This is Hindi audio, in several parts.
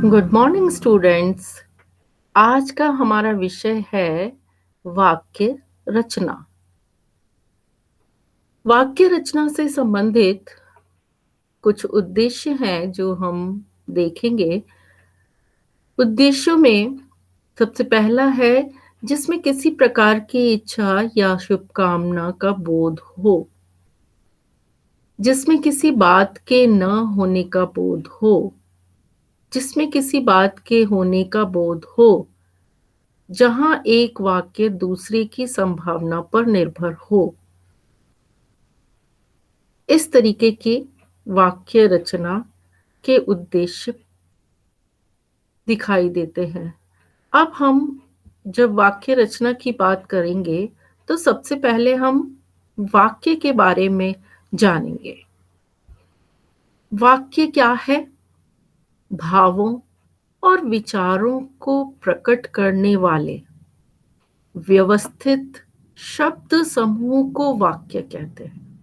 Good morning students. आज का हमारा विषय है वाक्य रचना। वाक्य रचना से संबंधित कुछ उद्देश्य हैं जो हम देखेंगे। उद्देश्यों में सबसे पहला है जिसमें किसी प्रकार की इच्छा या शुभकामना का बोध हो, जिसमें किसी बात के न होने का बोध हो, जिसमें किसी बात के होने का बोध हो, जहां एक वाक्य दूसरे की संभावना पर निर्भर हो। इस तरीके की वाक्य रचना के उद्देश्य दिखाई देते हैं। अब हम जब वाक्य रचना की बात करेंगे तो सबसे पहले हम वाक्य के बारे में जानेंगे। वाक्य क्या है? भावों और विचारों को प्रकट करने वाले व्यवस्थित शब्द समूह को वाक्य कहते हैं।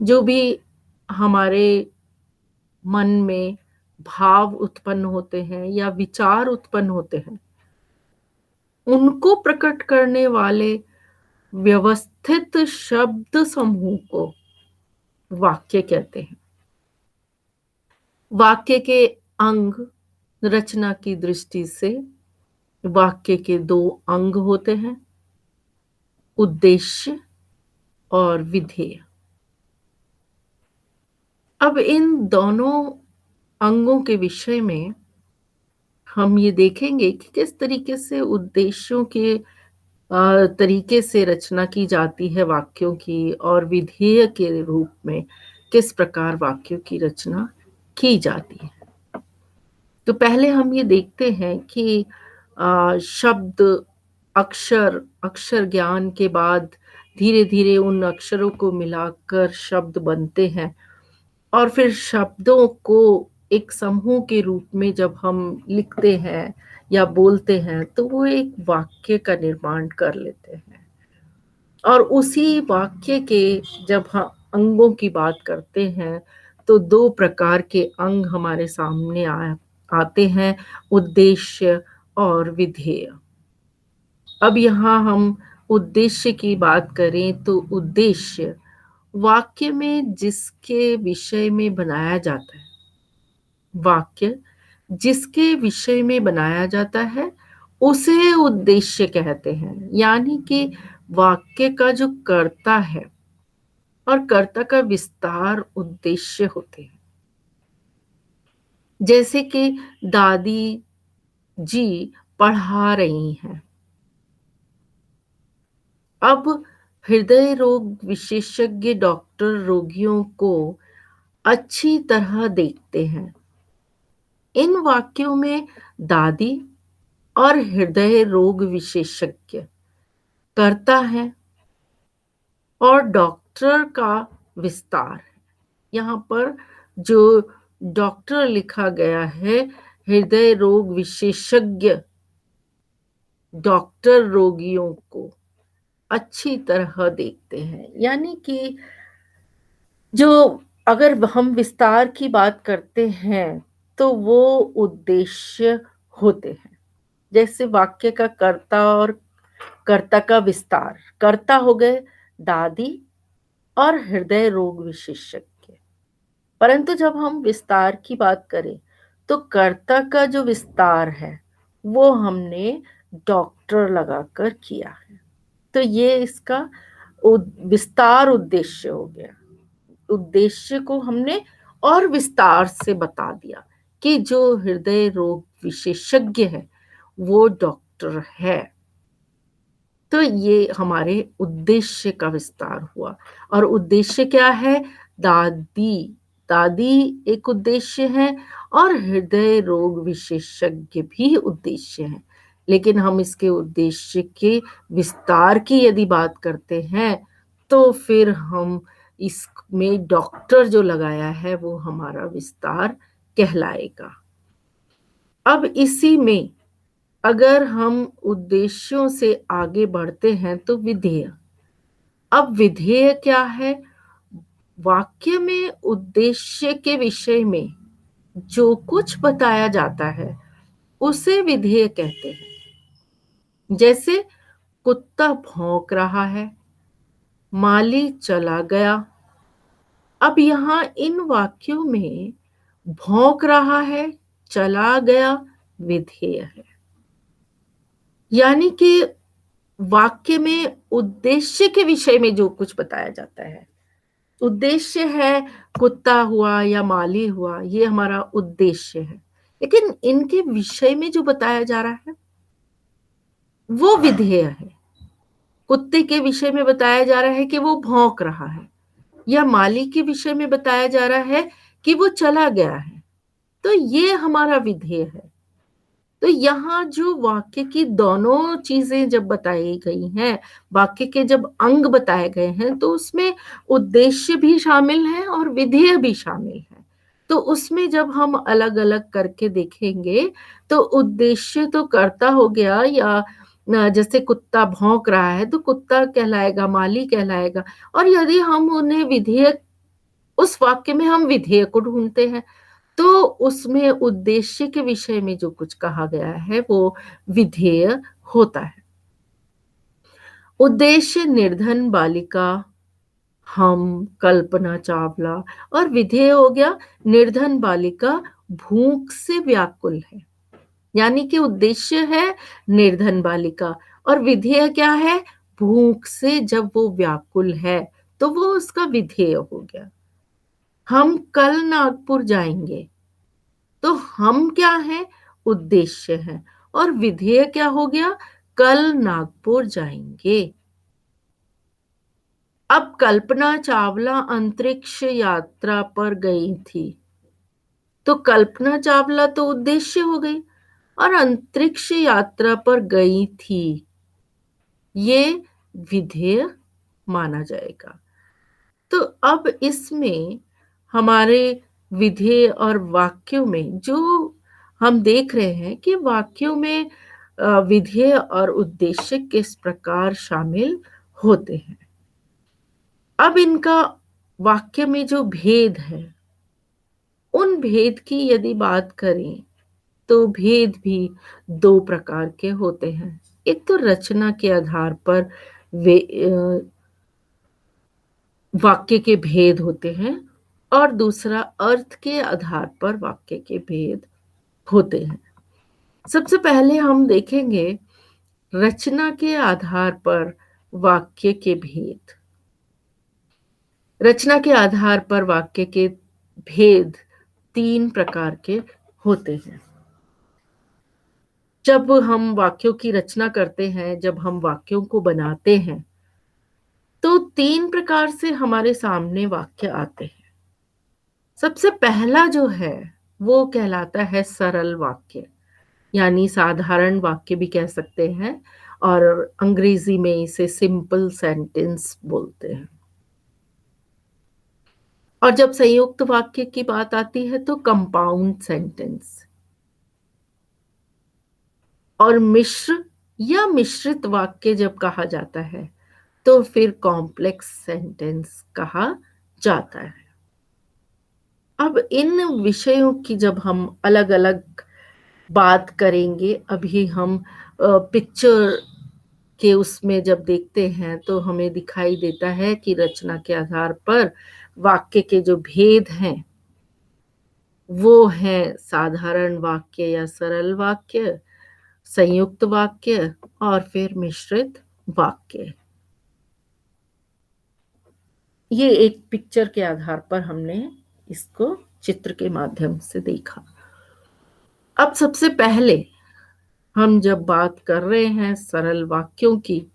जो भी हमारे मन में भाव उत्पन्न होते हैं या विचार उत्पन्न होते हैं, उनको प्रकट करने वाले व्यवस्थित शब्द समूह को वाक्य कहते हैं। वाक्य के अंग रचना की दृष्टि से वाक्य के दो अंग होते हैं, उद्देश्य और विधेय। अब इन दोनों अंगों के विषय में हम ये देखेंगे कि किस तरीके से उद्देश्यों के तरीके से रचना की जाती है वाक्यों की, और विधेय के रूप में किस प्रकार वाक्यों की रचना की जाती है। तो पहले हम ये देखते हैं कि शब्द, अक्षर, अक्षर ज्ञान के बाद धीरे धीरे उन अक्षरों को मिलाकर शब्द बनते हैं, और फिर शब्दों को एक समूह के रूप में जब हम लिखते हैं या बोलते हैं तो वो एक वाक्य का निर्माण कर लेते हैं। और उसी वाक्य के जब हम अंगों की बात करते हैं तो दो प्रकार के अंग हमारे सामने आते हैं, उद्देश्य और विधेय। अब यहाँ हम उद्देश्य की बात करें तो उद्देश्य वाक्य में जिसके विषय में बनाया जाता है, वाक्य जिसके विषय में बनाया जाता है उसे उद्देश्य कहते हैं। यानी कि वाक्य का जो कर्ता है और कर्ता का विस्तार उद्देश्य होते हैं। जैसे कि दादी जी पढ़ा रही हैं। अब हृदय रोग विशेषज्ञ डॉक्टर रोगियों को अच्छी तरह देखते हैं। इन वाक्यों में दादी और हृदय रोग विशेषज्ञ कर्ता है और डॉक्टर का विस्तार है। यहाँ पर जो डॉक्टर लिखा गया है, हृदय रोग विशेषज्ञ डॉक्टर रोगियों को अच्छी तरह देखते हैं। यानी कि जो अगर हम विस्तार की बात करते हैं तो वो उद्देश्य होते हैं। जैसे वाक्य का कर्ता और कर्ता का विस्तार। कर्ता हो गए दादी और हृदय रोग विशेषज्ञ। परंतु जब हम विस्तार की बात करें तो कर्ता का जो विस्तार है वो हमने डॉक्टर लगाकर किया है। तो ये इसका विस्तार उद्देश्य हो गया। उद्देश्य को हमने और विस्तार से बता दिया कि जो हृदय रोग विशेषज्ञ है वो डॉक्टर है। तो ये हमारे उद्देश्य का विस्तार हुआ। और उद्देश्य क्या है? दादी, दादी एक उद्देश्य है और हृदय रोग विशेषज्ञ भी उद्देश्य है। लेकिन हम इसके उद्देश्य के विस्तार की यदि बात करते हैं तो फिर हम इसमें डॉक्टर जो लगाया है वो हमारा विस्तार कहलाएगा। अब इसी में अगर हम उद्देश्यों से आगे बढ़ते हैं तो विधेय। अब विधेय क्या है? वाक्य में उद्देश्य के विषय में जो कुछ बताया जाता है उसे विधेय कहते हैं। जैसे कुत्ता भौंक रहा है, माली चला गया। अब यहाँ इन वाक्यों में भौंक रहा है, चला गया विधेय है। यानी कि वाक्य में उद्देश्य के विषय में जो कुछ बताया जाता है, उद्देश्य है कुत्ता हुआ या माली हुआ, ये हमारा उद्देश्य है। लेकिन इनके विषय में जो बताया जा रहा है वो विधेय है। कुत्ते के विषय में बताया जा रहा है कि वो भौंक रहा है, या माली के विषय में बताया जा रहा है कि वो चला गया है, तो ये हमारा विधेय है। तो यहाँ जो वाक्य की दोनों चीजें जब बताई गई हैं, वाक्य के जब अंग बताए गए हैं, तो उसमें उद्देश्य भी शामिल है और विधेय भी शामिल है। तो उसमें जब हम अलग अलग करके देखेंगे तो उद्देश्य तो कर्ता हो गया, या जैसे कुत्ता भौंक रहा है तो कुत्ता कहलाएगा, माली कहलाएगा। और यदि हम उन्हें विधेय, उस वाक्य में हम विधेय को ढूंढते हैं, तो उसमें उद्देश्य के विषय में जो कुछ कहा गया है वो विधेय होता है। उद्देश्य निर्धन बालिका, हम, कल्पना चावला, और विधेय हो गया निर्धन बालिका भूख से व्याकुल है। यानी कि उद्देश्य है निर्धन बालिका और विधेय क्या है, भूख से जब वो व्याकुल है तो वो उसका विधेय हो गया। हम कल नागपुर जाएंगे, तो हम क्या है, उद्देश्य है, और विधेय क्या हो गया, कल नागपुर जाएंगे। अब कल्पना चावला अंतरिक्ष यात्रा पर गई थी, तो कल्पना चावला तो उद्देश्य हो गई, और अंतरिक्ष यात्रा पर गई थी ये विधेय माना जाएगा। तो अब इसमें हमारे विधेय और वाक्यों में जो हम देख रहे हैं कि वाक्यों में विधेय और उद्देश्य किस प्रकार शामिल होते हैं। अब इनका वाक्य में जो भेद है, उन भेद की यदि बात करें तो भेद भी दो प्रकार के होते हैं। एक तो रचना के आधार पर वे वाक्य के भेद होते हैं, और दूसरा अर्थ के आधार पर वाक्य के भेद होते हैं। सबसे पहले हम देखेंगे रचना के आधार पर वाक्य के भेद। रचना के आधार पर वाक्य के भेद तीन प्रकार के होते हैं। जब हम वाक्यों की रचना करते हैं, जब हम वाक्यों को बनाते हैं, तो तीन प्रकार से हमारे सामने वाक्य आते हैं। सबसे पहला जो है वो कहलाता है सरल वाक्य, यानी साधारण वाक्य भी कह सकते हैं, और अंग्रेजी में इसे सिंपल सेंटेंस बोलते हैं। और जब संयुक्त वाक्य की बात आती है तो कंपाउंड सेंटेंस। और मिश्र या मिश्रित वाक्य जब कहा जाता है तो फिर कॉम्प्लेक्स सेंटेंस कहा जाता है। अब इन विषयों की जब हम अलग अलग बात करेंगे, अभी हम पिक्चर के उसमें जब देखते हैं तो हमें दिखाई देता है कि रचना के आधार पर वाक्य के जो भेद हैं वो हैं साधारण वाक्य या सरल वाक्य, संयुक्त वाक्य, और फिर मिश्रित वाक्य। ये एक पिक्चर के आधार पर हमने इसको चित्र के माध्यम से देखा। अब सबसे पहले हम जब बात कर रहे हैं सरल वाक्यों की,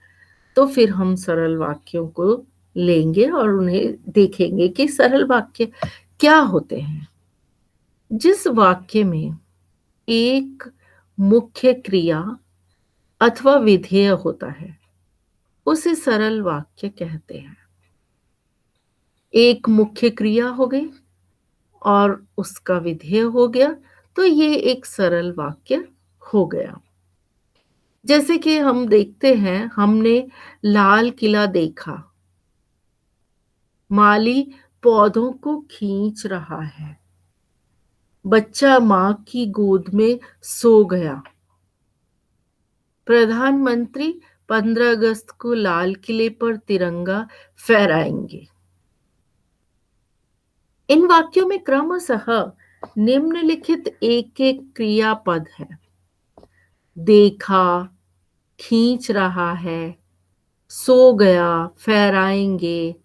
तो फिर हम सरल वाक्यों को लेंगे और उन्हें देखेंगे कि सरल वाक्य क्या होते हैं। जिस वाक्य में एक मुख्य क्रिया अथवा विधेय होता है उसे सरल वाक्य कहते हैं। एक मुख्य क्रिया हो गई और उसका विधेय हो गया, तो ये एक सरल वाक्य हो गया। जैसे कि हम देखते हैं, हमने लाल किला देखा, माली पौधों को खींच रहा है, बच्चा माँ की गोद में सो गया। प्रधानमंत्री 15 अगस्त को लाल किले पर तिरंगा फहराएंगे। इन वाक्यों में क्रमशः निम्नलिखित एक-एक क्रियापद है। देखा, खींच रहा है, सो गया, फहराएंगे।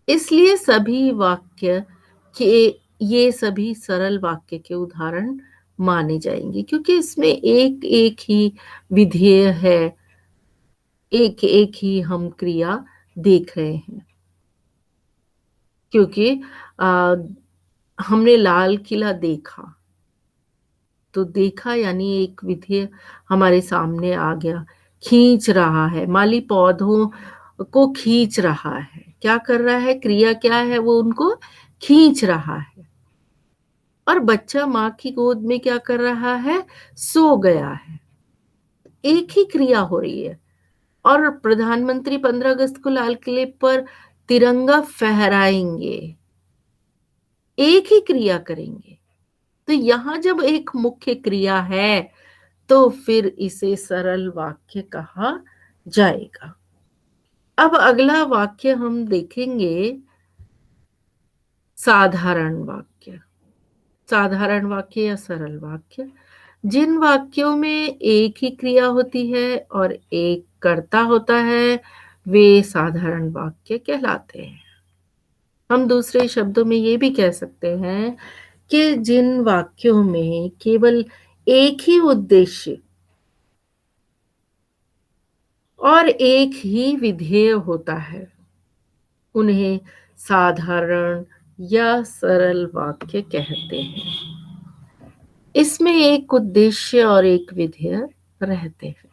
इसलिए सभी वाक्य के ये सभी सरल वाक्य के उदाहरण माने जाएंगे, क्योंकि इसमें एक-एक ही विधेय है, एक-एक ही हम क्रिया देख रहे हैं। क्योंकि अ, हमने लाल किला देखा, तो देखा यानी एक विधेय हमारे सामने आ गया। खींच रहा है, माली पौधों को खींच रहा है। क्या कर रहा है? क्रिया क्या है? वो उनको खींच रहा है। और बच्चा माँ की गोद में क्या कर रहा है? सो गया है। एक ही क्रिया हो रही है। और प्रधानमंत्री 15 अगस्त को लाल किले पर तिरंगा फहराएंगे। एक ही क्रिया करेंगे। तो यहाँ जब एक मुख्य क्रिया है, तो फिर इसे सरल वाक्य कहा जाएगा। अब अगला वाक्य हम देखेंगे, साधारण वाक्य। साधारण वाक्य या सरल वाक्य, जिन वाक्यों में एक ही क्रिया होती है और एक कर्ता होता है, वे साधारण वाक्य कहलाते हैं। हम दूसरे शब्दों में ये भी कह सकते हैं कि जिन वाक्यों में केवल एक ही उद्देश्य और एक ही विधेय होता है, उन्हें साधारण या सरल वाक्य कहते हैं। इसमें एक उद्देश्य और एक विधेय रहते हैं।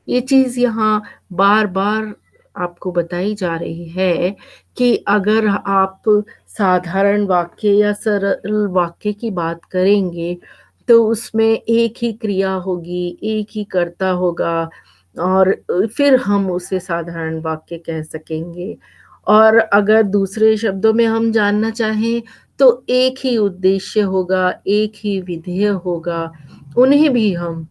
ये चीज़ यहाँ बार-बार आपको बताई जा रही है कि अगर आप साधारण वाक्य या सरल वाक्य की बात करेंगे, तो उसमें एक ही क्रिया होगी, एक ही कर्ता होगा और फिर हम उसे साधारण वाक्य कह सकेंगे। और अगर दूसरे शब्दों में हम जानना चाहें, तो एक ही उद्देश्य होगा, एक ही विधेय होगा, उन्हें भी हम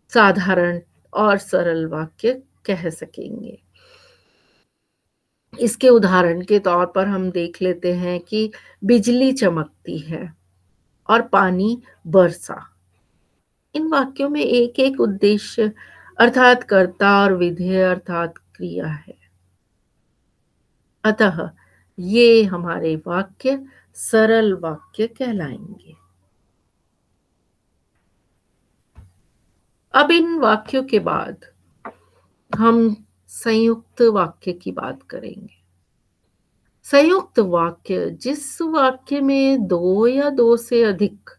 साधारण और सरल वाक्य कह सकेंगे। इसके उदाहरण के तौर पर हम देख लेते हैं कि बिजली चमकती है और पानी बरसा। इन वाक्यों में एक-एक उद्देश्य अर्थात कर्ता और विधेय अर्थात क्रिया है। अतः ये हमारे वाक्य सरल वाक्य कहलाएंगे। अब इन वाक्यों के बाद हम संयुक्त वाक्य की बात करेंगे। संयुक्त वाक्य जिस वाक्य में दो या दो से अधिक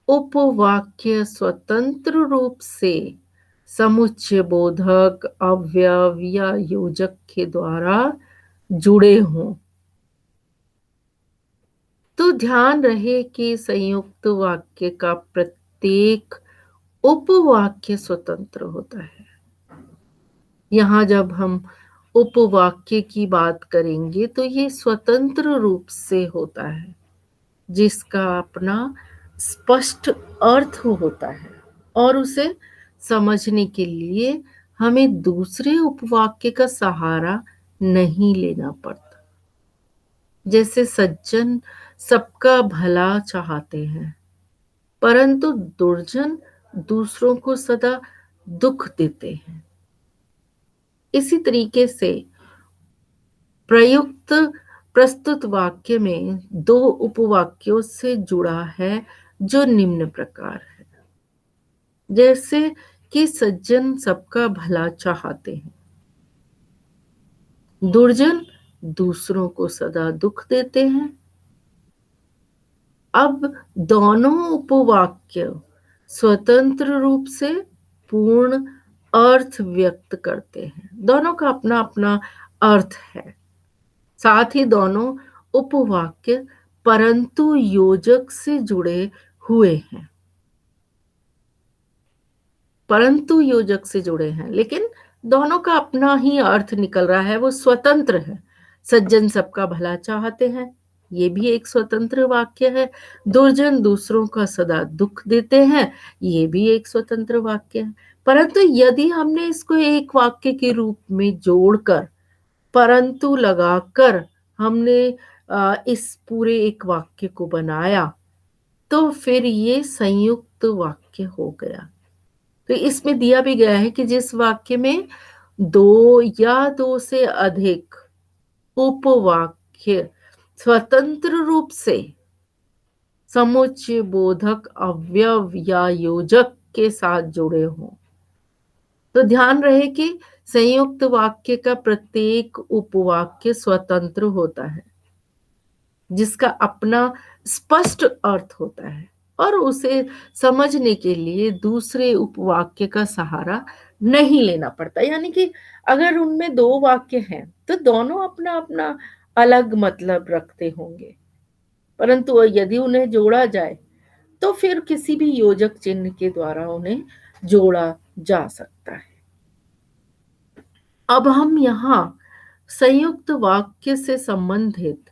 उपवाक्य स्वतंत्र रूप से समुच्चय बोधक अवयव या योजक के द्वारा जुड़े हों। तो ध्यान रहे कि संयुक्त वाक्य का प्रत्येक उपवाक्य स्वतंत्र होता है। यहाँ जब हम उपवाक्य की बात करेंगे तो ये स्वतंत्र रूप से होता है, जिसका अपना स्पष्ट अर्थ होता है और उसे समझने के लिए हमें दूसरे उपवाक्य का सहारा नहीं लेना पड़ता। जैसे सज्जन सबका भला चाहते हैं, परंतु दुर्जन दूसरों को सदा दुख देते हैं। इसी तरीके से प्रयुक्त प्रस्तुत वाक्य में दो उपवाक्यों से जुड़ा है, जो निम्न प्रकार है। जैसे कि सज्जन सबका भला चाहते हैं, दुर्जन दूसरों को सदा दुख देते हैं। अब दोनों उपवाक्य स्वतंत्र रूप से पूर्ण अर्थ व्यक्त करते हैं। दोनों का अपना अपना अर्थ है। साथ ही दोनों उपवाक्य परंतु योजक से जुड़े हुए हैं। परंतु योजक से जुड़े हैं, लेकिन दोनों का अपना ही अर्थ निकल रहा है, वो स्वतंत्र है। सज्जन सबका भला चाहते हैं, ये भी एक स्वतंत्र वाक्य है। दुर्जन दूसरों का सदा दुख देते हैं, ये भी एक स्वतंत्र वाक्य है। परंतु यदि हमने इसको एक वाक्य के रूप में जोड़कर, परंतु लगाकर हमने इस पूरे एक वाक्य को बनाया, तो फिर ये संयुक्त वाक्य हो गया। तो इसमें दिया भी गया है कि जिस वाक्य में दो या दो से अधिक उपवाक्य स्वतंत्र रूप से समुच्चय बोधक अवयव या योजक के साथ जुड़े हों, तो ध्यान रहे कि संयुक्त वाक्य का प्रत्येक उपवाक्य स्वतंत्र होता है, जिसका अपना स्पष्ट अर्थ होता है, और उसे समझने के लिए दूसरे उपवाक्य का सहारा नहीं लेना पड़ता। यानी कि अगर उनमें दो वाक्य हैं तो दोनों अपना अपना अलग मतलब रखते होंगे, परंतु यदि उन्हें जोड़ा जाए तो फिर किसी भी योजक चिन्ह के द्वारा उन्हें जोड़ा जा सकता है। अब हम यहाँ संयुक्त वाक्य से संबंधित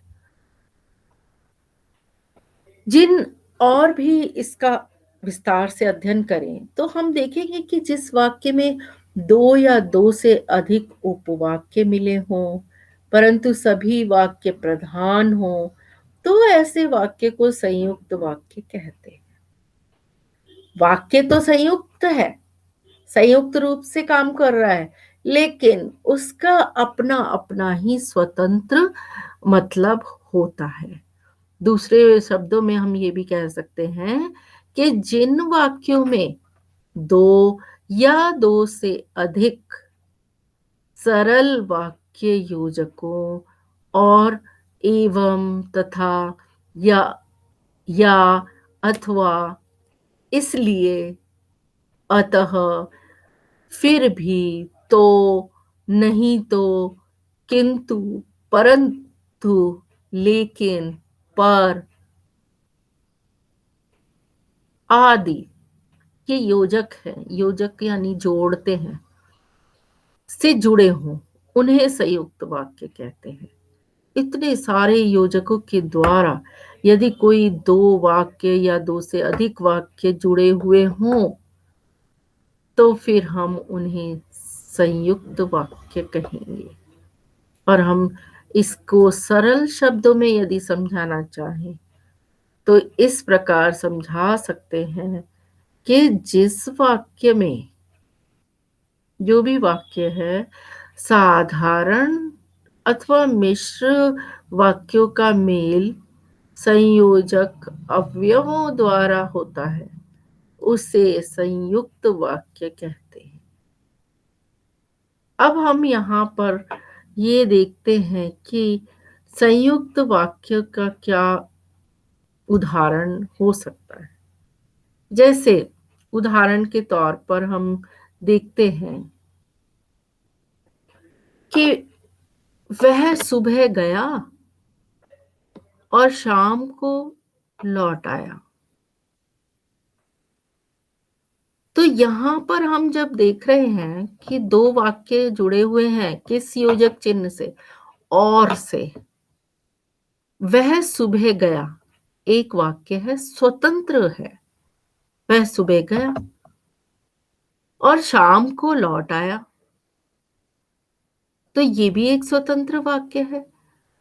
जिन और भी इसका विस्तार से अध्ययन करें तो हम देखेंगे कि जिस वाक्य में दो या दो से अधिक उपवाक्य मिले हों, परंतु सभी वाक्य प्रधान हों, तो ऐसे वाक्य को संयुक्त वाक्य कहते हैं। वाक्य तो संयुक्त है, संयुक्त रूप से काम कर रहा है, लेकिन उसका अपना अपना ही स्वतंत्र मतलब होता है। दूसरे शब्दों में हम ये भी कह सकते हैं कि जिन वाक्यों में दो या दो से अधिक सरल वाक्य योजकों और एवं, तथा, या या अथवा, इसलिए, अतः, फिर भी, तो, नहीं तो, किंतु, परंतु, लेकिन, पर आदि ये योजक है, योजक यानी जोड़ते हैं, से जुड़े हों, उन्हें संयुक्त वाक्य कहते हैं। इतने सारे योजकों के द्वारा यदि कोई दो वाक्य या दो से अधिक वाक्य जुड़े हुए हों, तो फिर हम उन्हें संयुक्त वाक्य कहेंगे। और हम इसको सरल शब्दों में यदि समझाना चाहें तो इस प्रकार समझा सकते हैं कि जिस वाक्य में, जो भी वाक्य है, साधारण अथवा मिश्र वाक्यों का मेल संयोजक अवयवों द्वारा होता है, उसे संयुक्त वाक्य कहते हैं। अब हम यहाँ पर ये देखते हैं कि संयुक्त वाक्य का क्या उदाहरण हो सकता है। जैसे उदाहरण के तौर पर हम देखते हैं कि वह सुबह गया और शाम को लौट आया। तो यहाँ पर हम जब देख रहे हैं कि दो वाक्य जुड़े हुए हैं किस योजक चिन्ह से, और से, वह सुबह गया एक वाक्य है, स्वतंत्र है, वह सुबह गया और शाम को लौट आया, तो ये भी एक स्वतंत्र वाक्य है।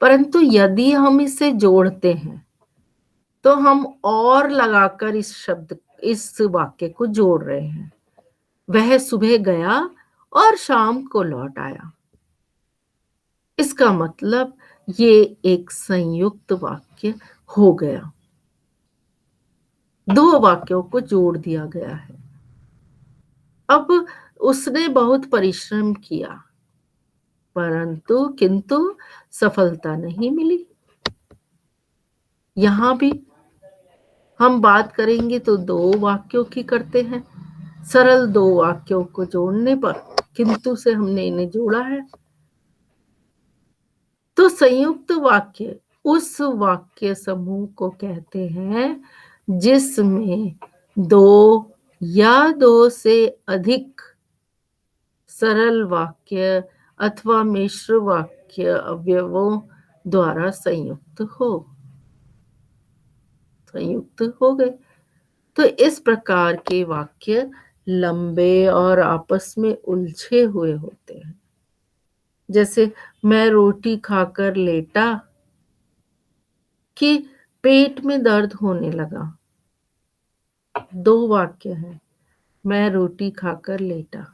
परंतु यदि हम इसे जोड़ते हैं तो हम और लगाकर इस वाक्य को जोड़ रहे हैं, वह सुबह गया और शाम को लौट आया। इसका मतलब ये एक संयुक्त वाक्य हो गया, दो वाक्यों को जोड़ दिया गया है। अब उसने बहुत परिश्रम किया, किंतु सफलता नहीं मिली। यहां भी हम बात करेंगे तो दो वाक्यों की करते हैं, सरल दो वाक्यों को जोड़ने पर किंतु से हमने इन्हें जोड़ा है। तो संयुक्त वाक्य उस वाक्य समूह को कहते हैं जिसमें दो या दो से अधिक सरल वाक्य अथवा मिश्र वाक्य वाक्य अवयवों द्वारा संयुक्त हो गए। तो इस प्रकार के वाक्य लंबे और आपस में उलझे हुए होते हैं। जैसे मैं रोटी खाकर लेटा कि पेट में दर्द होने लगा। दो वाक्य हैं, मैं रोटी खाकर लेटा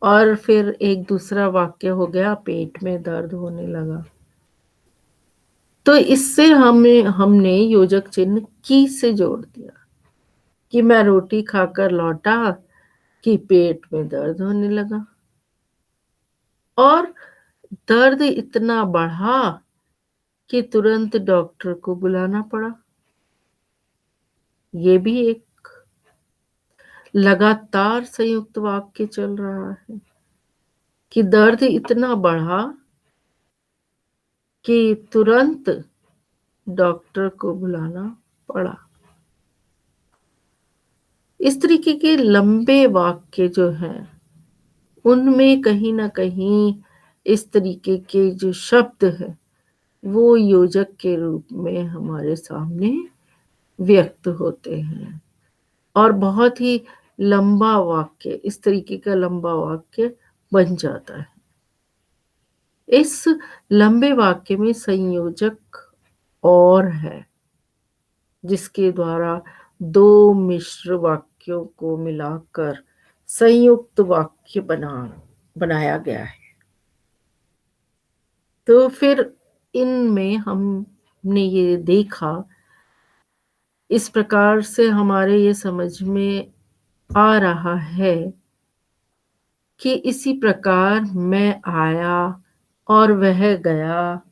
और फिर एक दूसरा वाक्य हो गया पेट में दर्द होने लगा। तो इससे हमने योजक चिन्ह की से जोड़ दिया कि मैं रोटी खाकर लौटा कि पेट में दर्द होने लगा और दर्द इतना बढ़ा कि तुरंत डॉक्टर को बुलाना पड़ा। ये भी एक लगातार संयुक्त वाक्य चल रहा है कि दर्द इतना बढ़ा कि तुरंत डॉक्टर को बुलाना पड़ा। इस तरीके के लंबे वाक्य जो हैं उनमें कहीं ना कहीं इस तरीके के जो शब्द हैं वो योजक के रूप में हमारे सामने व्यक्त होते हैं और बहुत ही लंबा वाक्य, इस तरीके का लंबा वाक्य बन जाता है। इस लंबे वाक्य में संयोजक और है जिसके द्वारा दो मिश्र वाक्यों को मिलाकर संयुक्त वाक्य बनाया गया है। तो फिर इनमें हमने ये देखा, इस प्रकार से हमारे ये समझ में आ रहा है कि इसी प्रकार मैं आया और वह गया,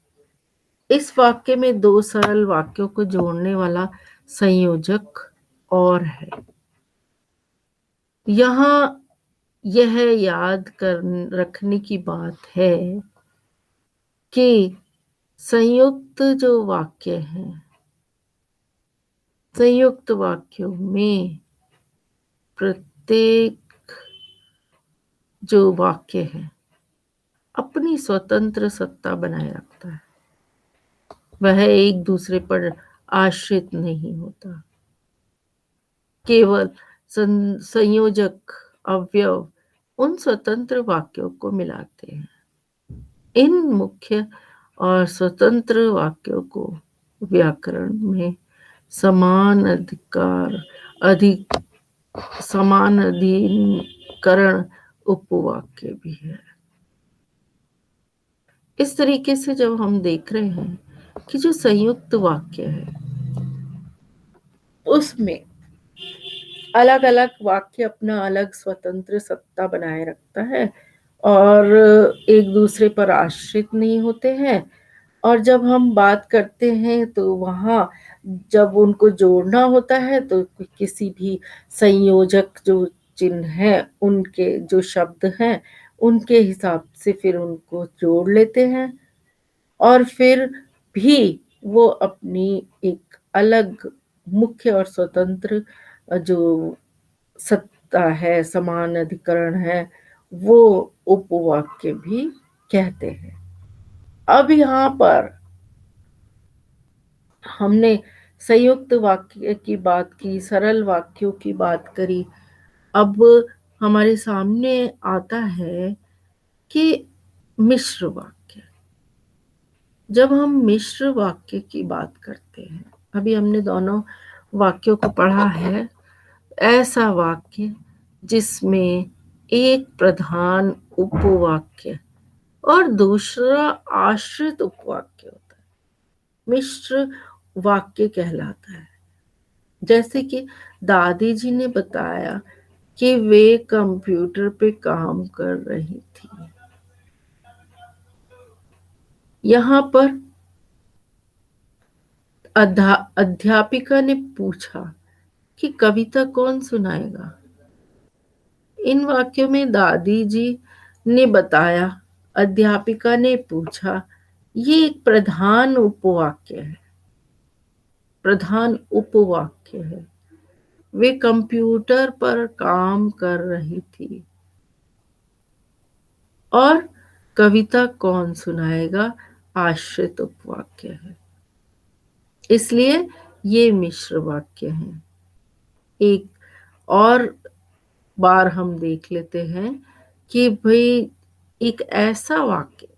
इस वाक्य में दो सरल वाक्यों को जोड़ने वाला संयोजक और है। यहाँ यह याद कर रखने की बात है कि संयुक्त जो वाक्य हैं, संयुक्त वाक्यों में प्रत्येक जो वाक्य है अपनी स्वतंत्र सत्ता बनाए रखता है। वह एक दूसरे पर आश्रित नहीं होता। केवल संयोजक अवयव उन स्वतंत्र वाक्यों को मिलाते हैं। इन मुख्य और स्वतंत्र वाक्यों को व्याकरण में समान अधिक समान अधिकरण उपवाक्य भी है। इस तरीके से जब हम देख रहे हैं कि जो संयुक्त वाक्य है उसमें अलग अलग वाक्य अपना अलग स्वतंत्र सत्ता बनाए रखता है और एक दूसरे पर आश्रित नहीं होते हैं। और जब हम बात करते हैं तो वहाँ जब उनको जोड़ना होता है तो किसी भी संयोजक जो चिन्ह है उनके जो शब्द हैं उनके हिसाब से फिर उनको जोड़ लेते हैं और फिर भी वो अपनी एक अलग मुख्य और स्वतंत्र जो सत्ता है, समान अधिकरण है, वो उपवाक्य भी कहते हैं। अब यहाँ पर हमने संयुक्त वाक्य की बात की, सरल वाक्यों की बात करी। अब हमारे सामने आता है कि मिश्र वाक्य। जब हम मिश्र वाक्य की बात करते हैं, अभी हमने दोनों वाक्यों को पढ़ा है, ऐसा वाक्य जिसमें एक प्रधान उपवाक्य और दूसरा आश्रित उपवाक्य होता है, मिश्र वाक्य कहलाता है। जैसे कि दादी जी ने बताया कि वे कंप्यूटर पे काम कर रही थी। यहाँ पर अध्यापिका ने पूछा कि कविता कौन सुनाएगा। इन वाक्यों में दादी जी ने बताया, अध्यापिका ने पूछा, ये एक प्रधान उपवाक्य है। प्रधान उपवाक्य है। वे कंप्यूटर पर काम कर रही थी और कविता कौन सुनाएगा आश्रित उपवाक्य है। इसलिए ये मिश्र वाक्य हैं। एक और बार हम देख लेते हैं कि भाई एक ऐसा वाक्य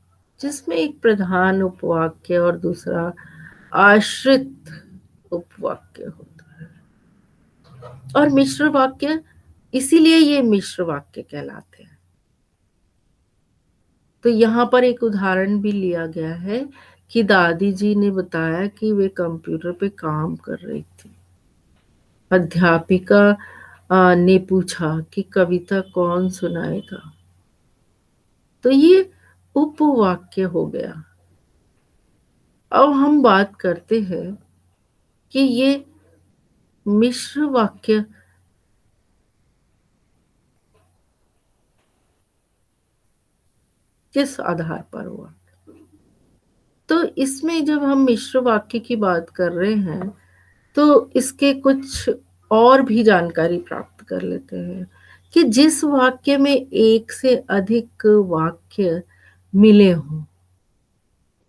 जिसमें एक प्रधान उपवाक्य और दूसरा आश्रित उपवाक्य होता है, और मिश्र वाक्य, इसीलिए ये मिश्र वाक्य कहलाते हैं। तो यहाँ पर एक उदाहरण भी लिया गया है कि दादी जी ने बताया कि वे कंप्यूटर पे काम कर रही थी। अध्यापिका ने पूछा कि कविता कौन सुनाएगा। तो ये उपवाक्य हो गया। अब हम बात करते हैं कि ये मिश्र वाक्य किस आधार पर हुआ। तो इसमें जब हम मिश्र वाक्य की बात कर रहे हैं तो इसके कुछ और भी जानकारी प्राप्त कर लेते हैं कि जिस वाक्य में एक से अधिक वाक्य मिले हों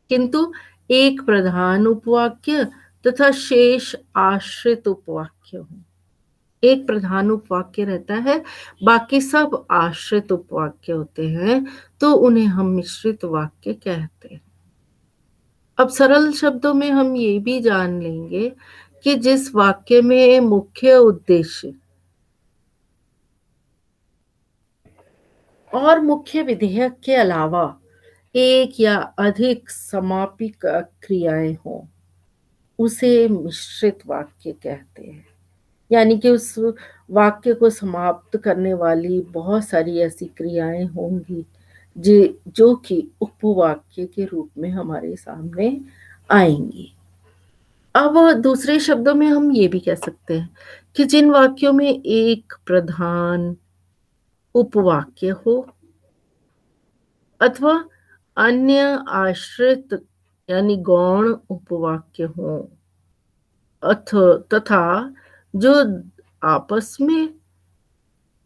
किंतु एक प्रधान उपवाक्य तथा शेष आश्रित उपवाक्य हो। एक प्रधान उपवाक्य रहता है, बाकी सब आश्रित उपवाक्य होते हैं, तो उन्हें हम मिश्रित वाक्य कहते हैं। अब सरल शब्दों में हम ये भी जान लेंगे कि जिस वाक्य में मुख्य उद्देश्य और मुख्य विधेयक के अलावा एक या अधिक समापी क्रियाएं हों, उसे मिश्रित वाक्य कहते हैं। यानी कि उस वाक्य को समाप्त करने वाली बहुत सारी ऐसी क्रियाएं होंगी जो कि उपवाक्य के रूप में हमारे सामने आएंगी। अब दूसरे शब्दों में हम ये भी कह सकते हैं कि जिन वाक्यों में एक प्रधान उपवाक्य हो अथवा अन्य आश्रित यानी गौण उपवाक्य हो तथा जो आपस में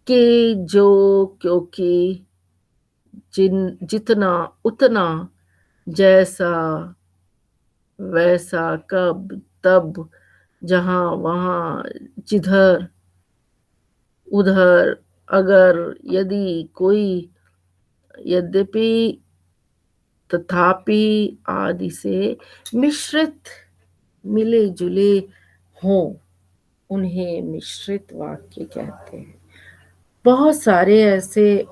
के, जो, क्योंकि, जितना, उतना, जैसा, वैसा, कब, तब, जहां, वहां, जिधर, उधर, अगर, यदि, कोई, यद्यपि, तथापि आदि से मिश्रित मिले जुले हों, उन्हें मिश्रित वाक्य कहते हैं। बहुत सारे ऐसे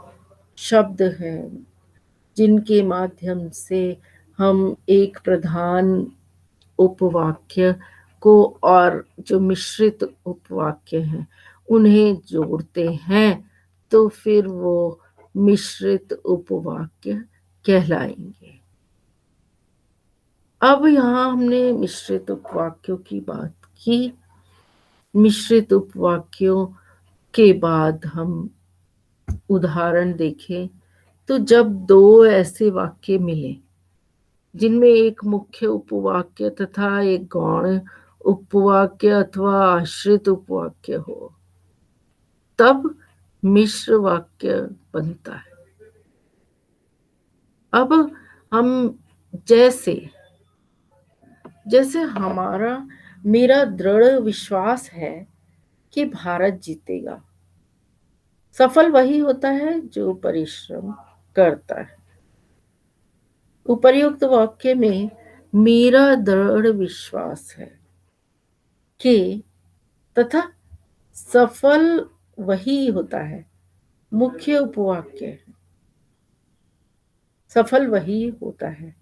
शब्द हैं जिनके माध्यम से हम एक प्रधान उपवाक्य को और जो मिश्रित उपवाक्य हैं उन्हें जोड़ते हैं, तो फिर वो मिश्रित उपवाक्य कहलाएंगे। अब यहाँ हमने मिश्रित उपवाक्यों की बात की। मिश्रित उपवाक्यों के बाद हम उदाहरण देखें तो जब दो ऐसे वाक्य मिले जिनमें एक मुख्य उपवाक्य तथा एक गौण उपवाक्य अथवा आश्रित उपवाक्य हो, तब मिश्र वाक्य बनता है। अब हम जैसे जैसे मेरा दृढ़ विश्वास है कि भारत जीतेगा। सफल वही होता है जो परिश्रम करता है। उपर्युक्त वाक्य में मेरा दृढ़ विश्वास है कि तथा सफल वही होता है मुख्य उपवाक्य है। सफल वही होता है,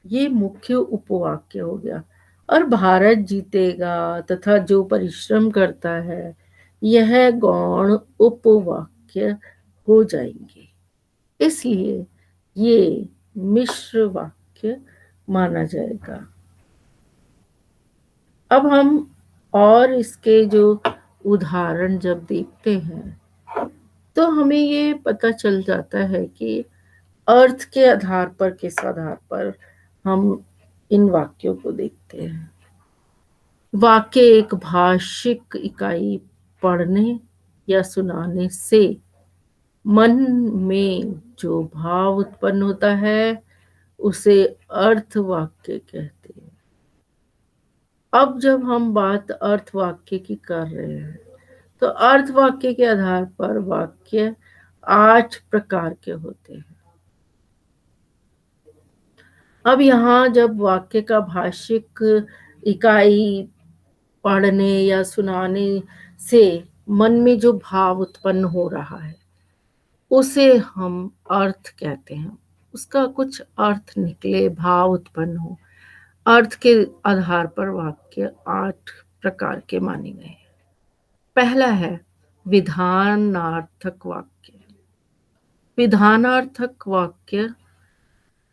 ये मुख्य उपवाक्य हो गया। और भारत जीतेगा तथा जो परिश्रम करता है, यह गौण उपवाक्य हो जाएंगे। इसलिए ये मिश्र वाक्य माना जाएगा। अब हम और इसके जो उदाहरण जब देखते हैं तो हमें ये पता चल जाता है कि अर्थ के आधार पर, किस आधार पर हम इन वाक्यों को देखते हैं। वाक्य एक भाषिक इकाई पढ़ने या सुनाने से मन में जो भाव उत्पन्न होता है उसे अर्थ वाक्य कहते हैं। अब जब हम बात अर्थ वाक्य की कर रहे हैं तो अर्थ वाक्य के आधार पर वाक्य 8 प्रकार के होते हैं। अब यहाँ जब वाक्य का भाषिक इकाई पढ़ने या सुनाने से मन में जो भाव उत्पन्न हो रहा है उसे हम अर्थ कहते हैं। उसका कुछ अर्थ निकले, भाव उत्पन्न हो, अर्थ के आधार पर वाक्य 8 प्रकार के माने गए हैं। पहला है विधानार्थक वाक्य। विधानार्थक वाक्य,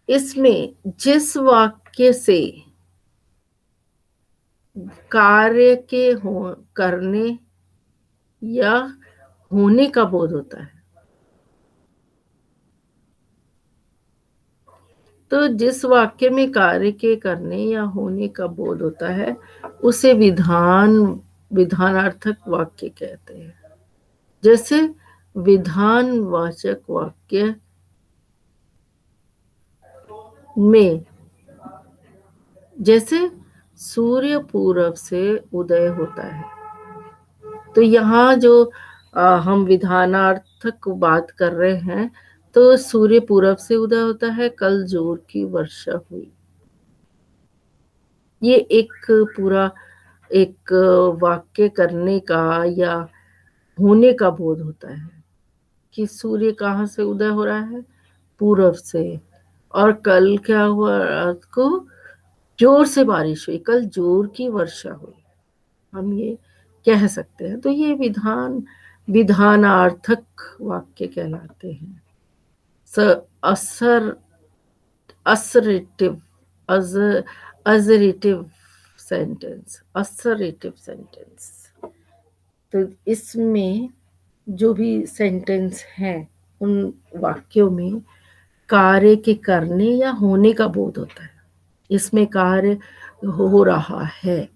इसमें जिस वाक्य से कार्य के करने या होने का बोध होता है, तो जिस वाक्य में कार्य के करने या होने का बोध होता है उसे विधानार्थक वाक्य कहते हैं। जैसे विधानवाचक वाक्य में, जैसे सूर्य पूरब से उदय होता है, तो यहाँ जो हम विधानार्थक बात कर रहे हैं, तो सूर्य पूरब से उदय होता है, कल जोर की वर्षा हुई। ये एक पूरा एक वाक्य करने का या होने का बोध होता है कि सूर्य कहाँ से उदय हो रहा है, पूरब से, और कल क्या हुआ, रात को जोर से बारिश हुई, कल जोर की वर्षा हुई, हम ये कह सकते हैं। तो ये विधानार्थक वाक्य कहलाते हैं। असर असरेटिव असरेटिव सेंटेंस। तो इसमें जो भी सेंटेंस है उन वाक्यों में कार्य के करने या होने का बोध होता है। इसमें कार्य हो रहा है,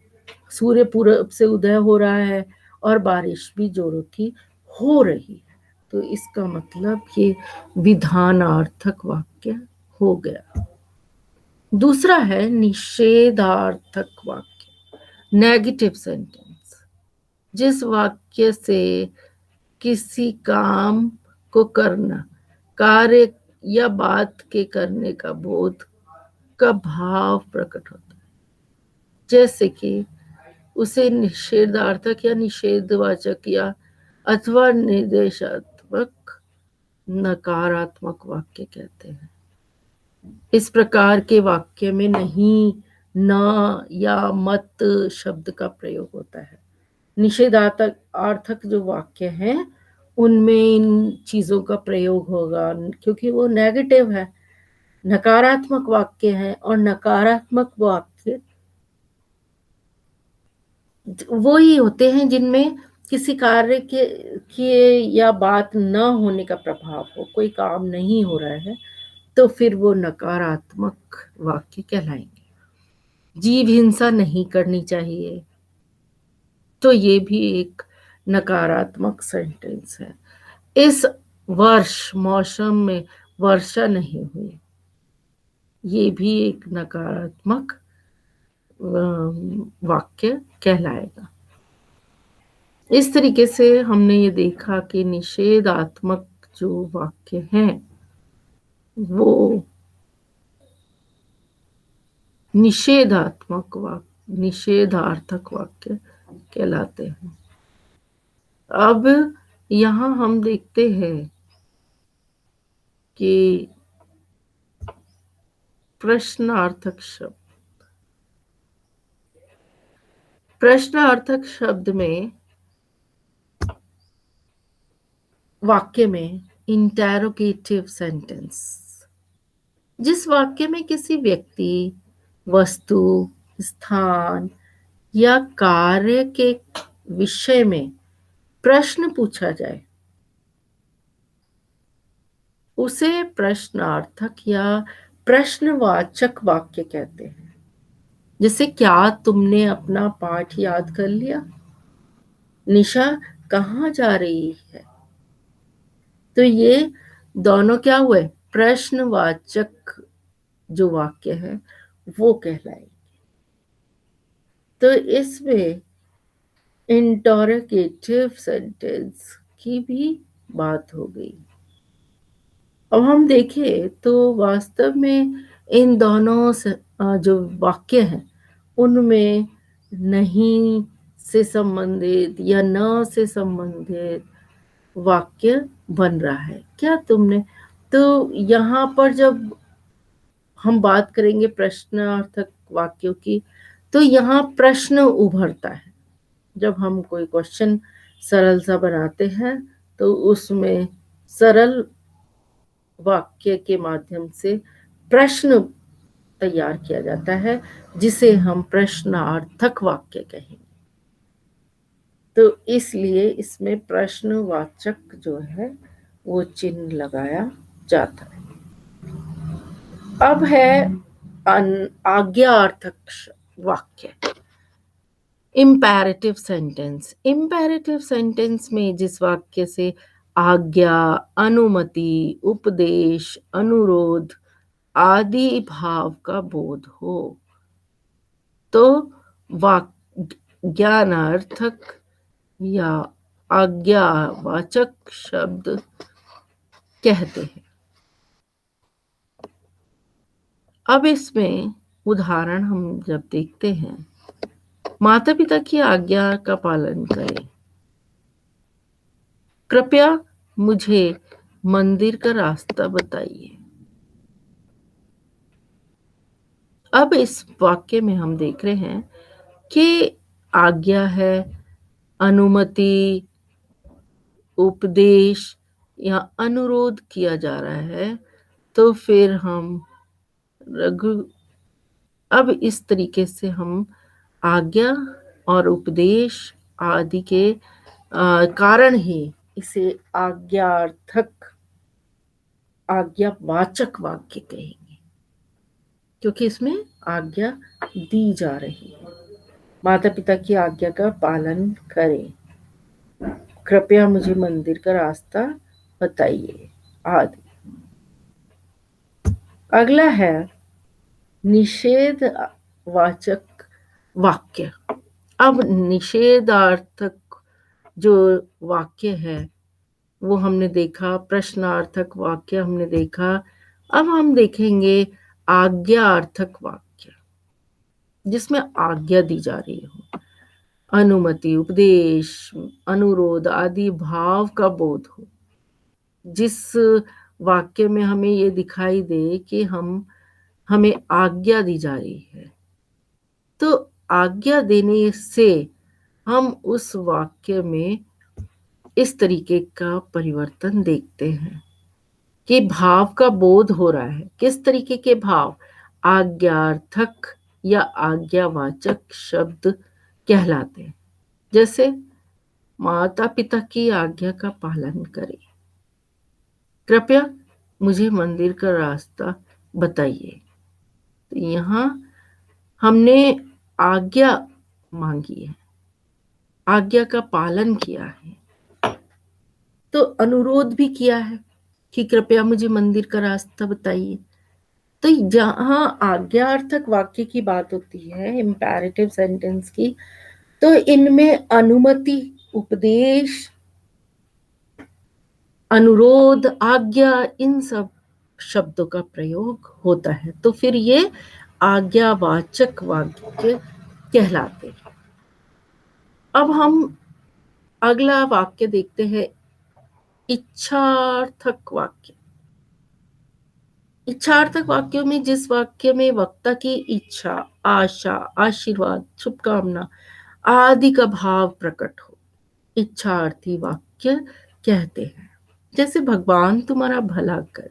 सूर्य पूरब से उदय हो रहा है और बारिश भी जोरों की हो रही है, तो इसका मतलब ये विधानार्थक वाक्य हो गया। दूसरा है निषेधार्थक वाक्य, नेगेटिव सेंटेंस। जिस वाक्य से किसी काम को करना, कार्य या बात के करने का बोध का भाव प्रकट होता है, जैसे कि उसे निषेधार्थक या निषेधवाचक या अथवा निर्देशात्मक नकारात्मक वाक्य कहते हैं। इस प्रकार के वाक्य में नहीं, न या मत शब्द का प्रयोग होता है। निषेधार्थक जो वाक्य हैं उनमें इन चीजों का प्रयोग होगा, क्योंकि वो नेगेटिव है, नकारात्मक वाक्य है, और नकारात्मक वाक्य वो ही होते हैं जिनमें किसी कार्य के या बात न होने का प्रभाव हो, कोई काम नहीं हो रहा है, तो फिर वो नकारात्मक वाक्य कहलाएंगे। जीव हिंसा नहीं करनी चाहिए, तो ये भी एक नकारात्मक सेंटेंस है। इस वर्ष मौसम में वर्षा नहीं हुई, ये भी एक नकारात्मक वाक्य कहलाएगा। इस तरीके से हमने ये देखा कि निषेधात्मक जो वाक्य हैं वो निषेधार्थक वाक्य कहलाते हैं। अब यहाँ हम देखते हैं कि प्रश्नार्थक शब्द में, वाक्य में इंटेरोगेटिव सेंटेंस, जिस वाक्य में किसी व्यक्ति, वस्तु, स्थान या कार्य के विषय में प्रश्न पूछा जाए उसे प्रश्नार्थक या प्रश्नवाचक वाक्य कहते हैं। जैसे, क्या तुमने अपना पाठ याद कर लिया? निशा कहाँ जा रही है? तो ये दोनों क्या हुए? प्रश्नवाचक जो वाक्य है वो कहलाए। तो इसमें इंटरोगेटिव सेंटेंस की भी बात हो गई। अब हम देखें तो वास्तव में इन दोनों जो वाक्य हैं उनमें नहीं से संबंधित या न से संबंधित वाक्य बन रहा है। क्या तुमने तो यहाँ पर जब हम बात करेंगे प्रश्नार्थक वाक्यों की, तो यहाँ प्रश्न उभरता है। जब हम कोई क्वेश्चन सरल सा बनाते हैं तो उसमें सरल वाक्य के माध्यम से प्रश्न तैयार किया जाता है, जिसे हम प्रश्नार्थक वाक्य कहेंगे। तो इसलिए इसमें प्रश्नवाचक जो है वो चिन्ह लगाया जाता है। अब है आज्ञार्थक वाक्य, इम्पेरेटिव सेंटेंस। इम्पेरेटिव सेंटेंस में जिस वाक्य से आज्ञा, अनुमति, उपदेश, अनुरोध आदि भाव का बोध हो, तो ज्ञानार्थक या आज्ञावाचक शब्द कहते हैं। अब इसमें उदाहरण हम जब देखते हैं, माता पिता की आज्ञा का पालन करें। कृपया मुझे मंदिर का रास्ता बताइए। अब इस वाक्य में हम देख रहे हैं कि आज्ञा है, अनुमति, उपदेश या अनुरोध किया जा रहा है। तो फिर हम रघु अब इस तरीके से हम आज्ञा और उपदेश आदि के कारण ही इसे आज्ञावाचक वाक्य कहेंगे, क्योंकि इसमें आज्ञा दी जा रही है। माता पिता की आज्ञा का पालन करें, कृपया मुझे मंदिर का रास्ता बताइए आदि। अगला है निषेधवाचक वाक्य। अब निषेधार्थक जो वाक्य है वो हमने देखा, प्रश्नार्थक वाक्य हमने देखा। अब हम देखेंगे आज्ञार्थक वाक्य, जिसमें आज्ञा दी जा रही हो, अनुमति, उपदेश, अनुरोध आदि भाव का बोध हो। जिस वाक्य में हमें ये दिखाई दे कि हमें आज्ञा दी जा रही है, तो आज्ञा देने से हम उस वाक्य में इस तरीके का परिवर्तन देखते हैं कि भाव का बोध हो रहा है। किस तरीके के भाव? आज्ञार्थक या आज्ञावाचक शब्द कहलाते हैं। जैसे माता पिता की आज्ञा का पालन करें, कृपया मुझे मंदिर का रास्ता बताइए। तो यहाँ हमने आज्ञा मांगी है, आज्ञा का पालन किया है, तो अनुरोध भी किया है कि कृपया मुझे मंदिर का रास्ता बताइए। तो जहां आज्ञार्थक वाक्य की बात होती है, इंपैरेटिव सेंटेंस की, तो इनमें अनुमति, उपदेश, अनुरोध, आज्ञा, इन सब शब्दों का प्रयोग होता है। तो फिर ये आज्ञावाचक वाक्य कहलाते हैं। अब हम अगला वाक्य देखते हैं, इच्छार्थक वाक्य। इच्छार्थक वाक्यों में जिस वाक्य में वक्ता की इच्छा, आशा, आशीर्वाद, शुभकामना आदि का भाव प्रकट हो, इच्छार्थी वाक्य कहते हैं। जैसे भगवान तुम्हारा भला करे,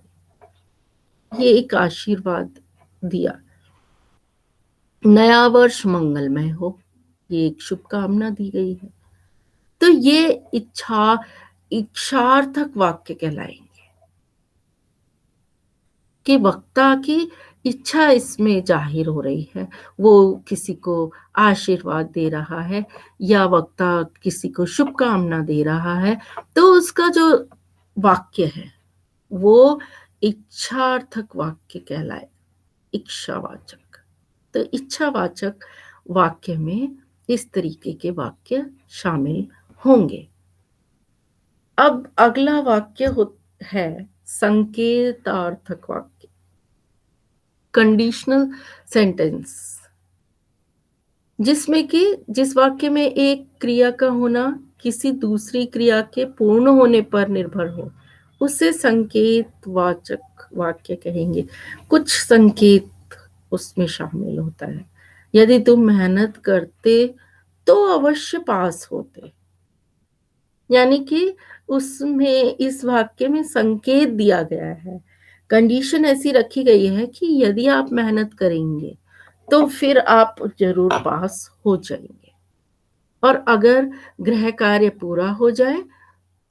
ये एक आशीर्वाद दिया। नया वर्ष मंगलमय हो, ये एक शुभकामना दी गई है। तो ये इच्छार्थक वाक्य कहलाएंगे कि वक्ता की इच्छा इसमें जाहिर हो रही है, वो किसी को आशीर्वाद दे रहा है या वक्ता किसी को शुभकामना दे रहा है। तो उसका जो वाक्य है, वो इच्छार्थक वाक्य कहलाए, इच्छावाचक। तो इच्छावाचक वाक्य में इस तरीके के वाक्य शामिल होंगे। अब अगला वाक्य है संकेतार्थक वाक्य, कंडीशनल सेंटेंस, जिसमें कि जिस वाक्य में एक क्रिया का होना किसी दूसरी क्रिया के पूर्ण होने पर निर्भर हो, उसे संकेतवाचक वाक्य कहेंगे। कुछ संकेत उसमें शामिल होता है। यदि तुम मेहनत करते तो अवश्य पास होते, यानी कि उसमें इस वाक्य में संकेत दिया गया है, कंडीशन ऐसी रखी गई है कि यदि आप मेहनत करेंगे तो फिर आप जरूर पास हो जाएंगे, और अगर गृह कार्य पूरा हो जाए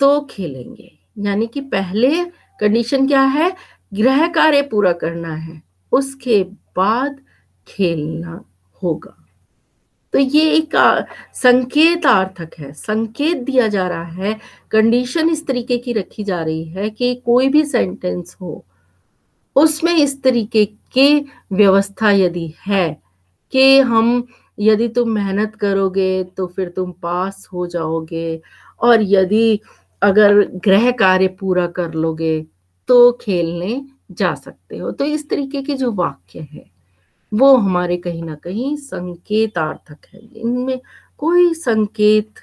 तो खेलेंगे। यानी कि पहले कंडीशन क्या है, गृह कार्य पूरा करना है, उसके बाद खेलना होगा। तो ये एक संकेतार्थक है, संकेत दिया जा रहा है। कंडीशन इस तरीके की रखी जा रही है कि कोई भी सेंटेंस हो उसमें इस तरीके की व्यवस्था यदि है कि हम यदि तुम मेहनत करोगे तो फिर तुम पास हो जाओगे, और यदि अगर गृह कार्य पूरा कर लोगे तो खेलने जा सकते हो। तो इस तरीके के जो वाक्य है वो हमारे कहीं ना कहीं संकेतार्थक है, इनमें कोई संकेत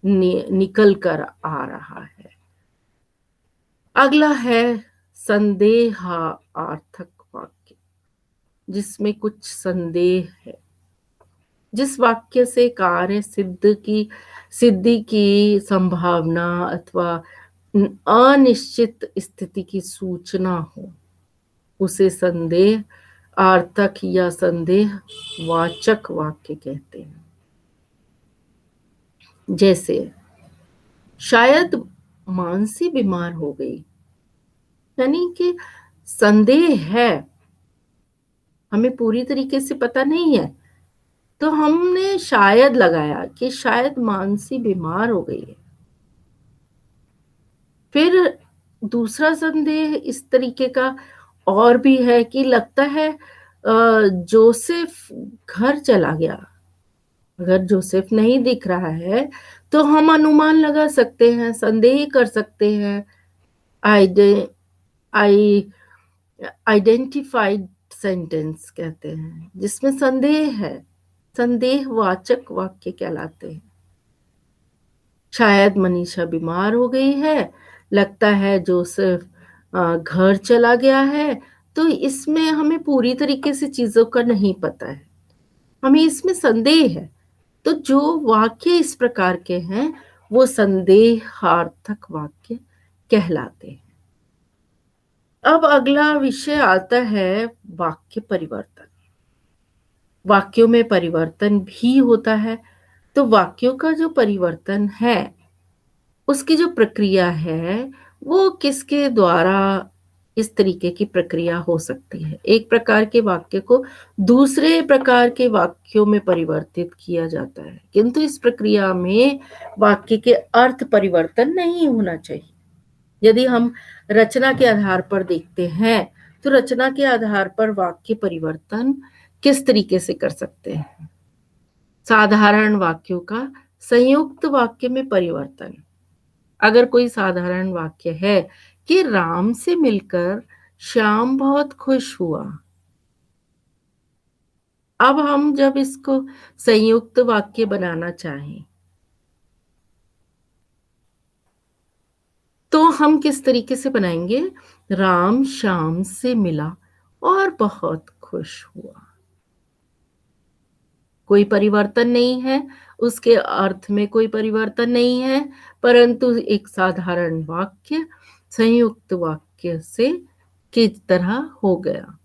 निकल कर आ रहा है। अगला है संदेहार्थक वाक्य, जिसमें कुछ संदेह है, जिस वाक्य से कार्य सिद्धि की संभावना अथवा अनिश्चित स्थिति की सूचना हो, उसे संदेह आर्थक या संदेह वाचक वाक्य कहते हैं। जैसे शायद मानसी बीमार हो गई, यानी कि संदेह है, हमें पूरी तरीके से पता नहीं है, तो हमने शायद लगाया कि शायद मानसी बीमार हो गई है। फिर दूसरा संदेह इस तरीके का और भी है कि लगता है जोसेफ घर चला गया। अगर जोसेफ नहीं दिख रहा है तो हम अनुमान लगा सकते हैं, संदेह कर सकते हैं। आई आइडेंटिफाइड सेंटेंस कहते हैं, जिसमें संदेह है, संदेहवाचक वाक्य कहलाते हैं। शायद मनीषा बीमार हो गई है, लगता है जोसेफ घर चला गया है। तो इसमें हमें पूरी तरीके से चीजों का नहीं पता है, हमें इसमें संदेह है। तो जो वाक्य इस प्रकार के हैं वो संदेहार्थक वाक्य कहलाते हैं। अब अगला विषय आता है वाक्य परिवर्तन। वाक्यों में परिवर्तन भी होता है। तो वाक्यों का जो परिवर्तन है उसकी जो प्रक्रिया है वो किसके द्वारा इस तरीके की प्रक्रिया हो सकती है। एक प्रकार के वाक्य को दूसरे प्रकार के वाक्यों में परिवर्तित किया जाता है, किंतु इस प्रक्रिया में वाक्य के अर्थ परिवर्तन नहीं होना चाहिए। यदि हम रचना के आधार पर देखते हैं तो रचना के आधार पर वाक्य परिवर्तन किस तरीके से कर सकते हैं। साधारण वाक्यों का संयुक्त वाक्य में परिवर्तन। अगर कोई साधारण वाक्य है कि राम से मिलकर श्याम बहुत खुश हुआ, अब हम जब इसको संयुक्त वाक्य बनाना चाहें तो हम किस तरीके से बनाएंगे, राम श्याम से मिला और बहुत खुश हुआ। कोई परिवर्तन नहीं है, उसके अर्थ में कोई परिवर्तन नहीं है, परंतु एक साधारण वाक्य संयुक्त वाक्य से किस तरह हो गया।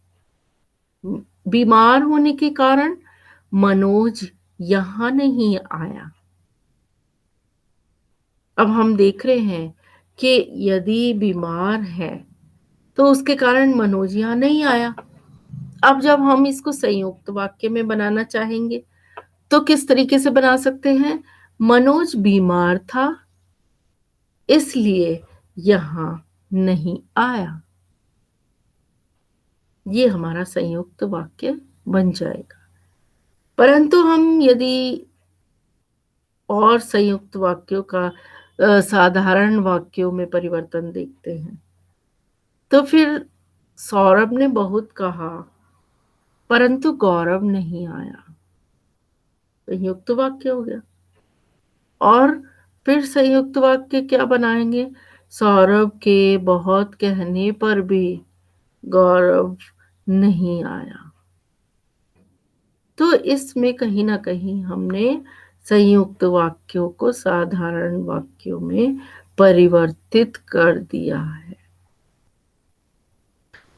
बीमार होने के कारण मनोज यहां नहीं आया। अब हम देख रहे हैं कि यदि बीमार है तो उसके कारण मनोज यहां नहीं आया। अब जब हम इसको संयुक्त वाक्य में बनाना चाहेंगे तो किस तरीके से बना सकते हैं, मनोज बीमार था इसलिए यहाँ नहीं आया। ये हमारा संयुक्त वाक्य बन जाएगा। परंतु हम यदि और संयुक्त वाक्यों का साधारण वाक्यों में परिवर्तन देखते हैं, तो फिर सौरभ ने बहुत कहा परंतु गौरव नहीं आया। संयुक्त वाक्य हो गया। और फिर संयुक्त वाक्य क्या बनाएंगे? सौरभ के बहुत कहने पर भी गौरव नहीं आया। तो इसमें कहीं ना कहीं हमने संयुक्त वाक्यों को साधारण वाक्यों में परिवर्तित कर दिया है।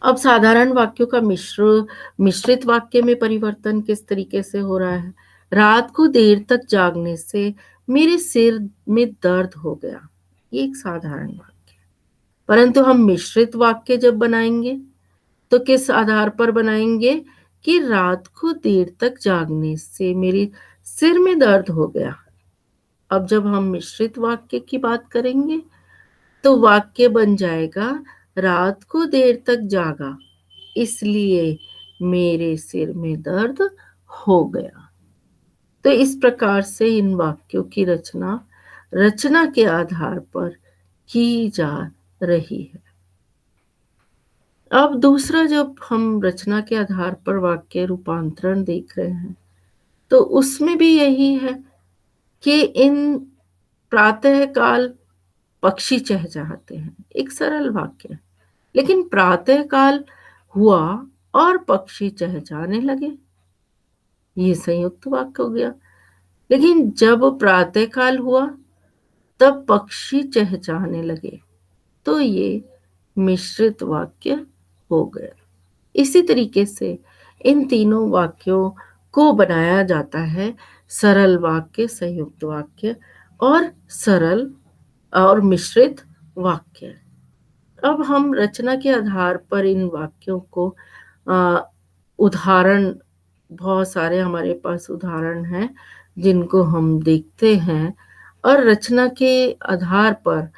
अब साधारण वाक्यों का मिश्रित वाक्य में परिवर्तन किस तरीके से हो रहा है? रात को देर तक जागने से मेरे सिर में दर्द हो गया। ये एक साधारण वाक्य। परंतु हम मिश्रित वाक्य जब बनाएंगे तो किस आधार पर बनाएंगे कि रात को देर तक जागने से मेरे सिर में दर्द हो गया। अब जब हम मिश्रित वाक्य की बात करेंगे तो वाक्य बन जाएगा, रात को देर तक जागा इसलिए मेरे सिर में दर्द हो गया। तो इस प्रकार से इन वाक्यों की रचना के आधार पर की जा रही है। अब दूसरा, जब हम रचना के आधार पर वाक्य रूपांतरण देख रहे हैं तो उसमें भी यही है कि इन प्रातः काल पक्षी चहचहाते हैं, एक सरल वाक्य है। लेकिन प्रातः काल हुआ और पक्षी चहचहाने लगे, ये संयुक्त वाक्य हो गया। लेकिन जब प्रातः काल हुआ तब पक्षी चहचहाने लगे, तो ये मिश्रित वाक्य हो गया। इसी तरीके से इन तीनों वाक्यों को बनाया जाता है सरल वाक्य, संयुक्त वाक्य और सरल और मिश्रित वाक्य। अब हम रचना के आधार पर इन वाक्यों को उदाहरण, बहुत सारे हमारे पास उदाहरण हैं जिनको हम देखते हैं, और रचना के आधार पर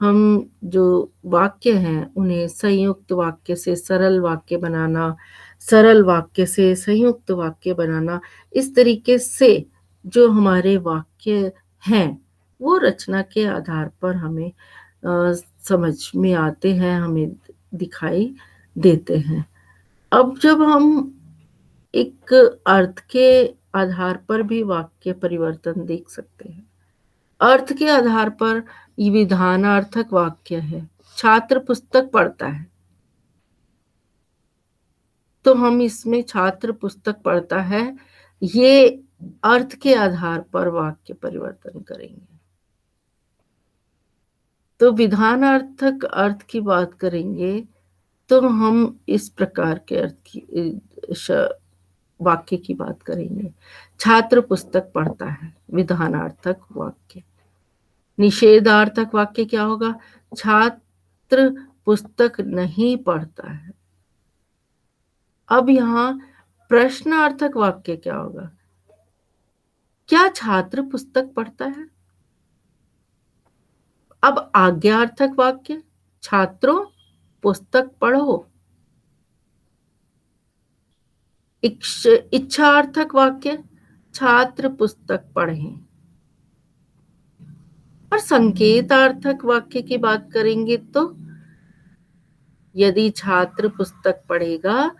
हम जो वाक्य हैं उन्हें संयुक्त वाक्य से सरल वाक्य बनाना, सरल वाक्य से संयुक्त वाक्य बनाना, इस तरीके से जो हमारे वाक्य हैं वो रचना के आधार पर हमें समझ में आते हैं, हमें दिखाई देते हैं। अब जब हम एक अर्थ के आधार पर भी वाक्य परिवर्तन देख सकते हैं। अर्थ के आधार पर ये विधानार्थक वाक्य है, छात्र पुस्तक पढ़ता है, तो हम इसमें छात्र पुस्तक पढ़ता है ये अर्थ के आधार पर वाक्य परिवर्तन करेंगे। तो विधानार्थक अर्थ की बात करेंगे तो हम इस प्रकार के अर्थ की वाक्य की बात करेंगे। छात्र पुस्तक पढ़ता है, विधानार्थक वाक्य। निषेधार्थक वाक्य क्या होगा? छात्र पुस्तक नहीं पढ़ता है। अब यहाँ प्रश्नार्थक वाक्य क्या होगा? क्या छात्र पुस्तक पढ़ता है? अब आज्ञार्थक वाक्य, छात्रों पुस्तक पढ़ो। इच्छार्थक वाक्य, छात्र पुस्तक पढ़ें। और संकेतार्थक वाक्य की बात करेंगे तो यदि छात्र पुस्तक पढ़ेगा